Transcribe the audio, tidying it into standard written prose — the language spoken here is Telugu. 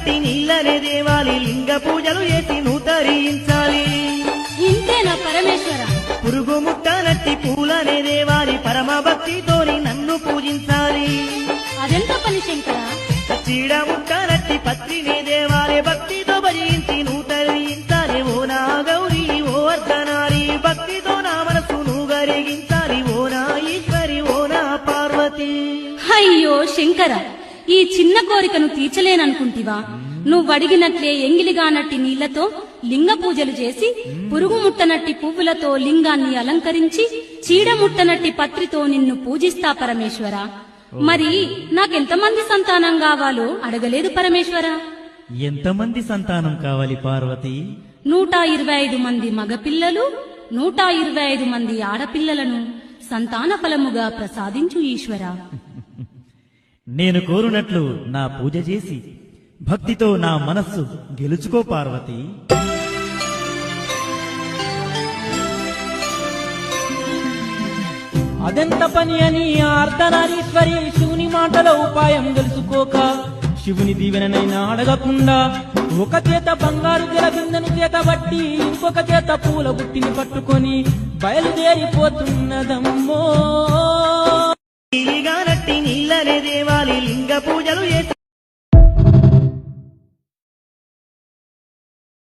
నట్టి నీళ్ళనే దేవాలి లింగ పూజలు చేసి నూతరించాలి ఇంతేనా పరమేశ్వర పురుగు ముట్ట నట్టి పూలనే దేవాలి పరమ భక్తితోని నన్ను పూజించాలి అదెంత పని శంకర చీడ ముట్ట నట్టి పత్రినే దేవాలి భక్తితో భజించి నూతరించాలి ఓ నా గౌరీ ఓ అర్ధనారి భక్తితో నా మనసును గరిగించాలి ఓ నా ఈశ్వరి ఓ నా పార్వతి అయ్యో శంకర ఈ చిన్న కోరికను తీర్చలేననుకుంటివా నువ్వడిగినట్లే ఎంగిలిగానట్టి నీళ్లతో లింగ పూజలు చేసి పురుగు ముట్టనట్టి పువ్వులతో లింగాన్ని అలంకరించి చీడ ముట్టనట్టి పత్రితో నిన్ను పూజిస్తా పరమేశ్వర మరి నాకెంతమంది సంతానం కావాలో అడగలేదు పరమేశ్వర ఎంతమంది సంతానం కావాలి పార్వతి 125 మంది మగపిల్లలు 125 మంది ఆడపిల్లలను సంతాన ఫలముగా ప్రసాదించు ఈశ్వర నేను కోరునట్లు నా పూజ చేసి భక్తితో నా మనస్సు గెలుచుకో పార్వతి అదెంత పని అని ఆ అర్ధనారీశ్వరి శివుని మాటల ఉపాయం తెలుసుకోక శివుని దీవెననైనా అడగకుండా ఒక చేత బంగారు జల బిందెను చేత బట్టి ఇంకొక చేత పూల బుట్టిని పట్టుకొని బయలుదేరిపోతున్నదమ్మో నట్టి నీళ్ళనే దేవాలి లింగ పూజలు చేసి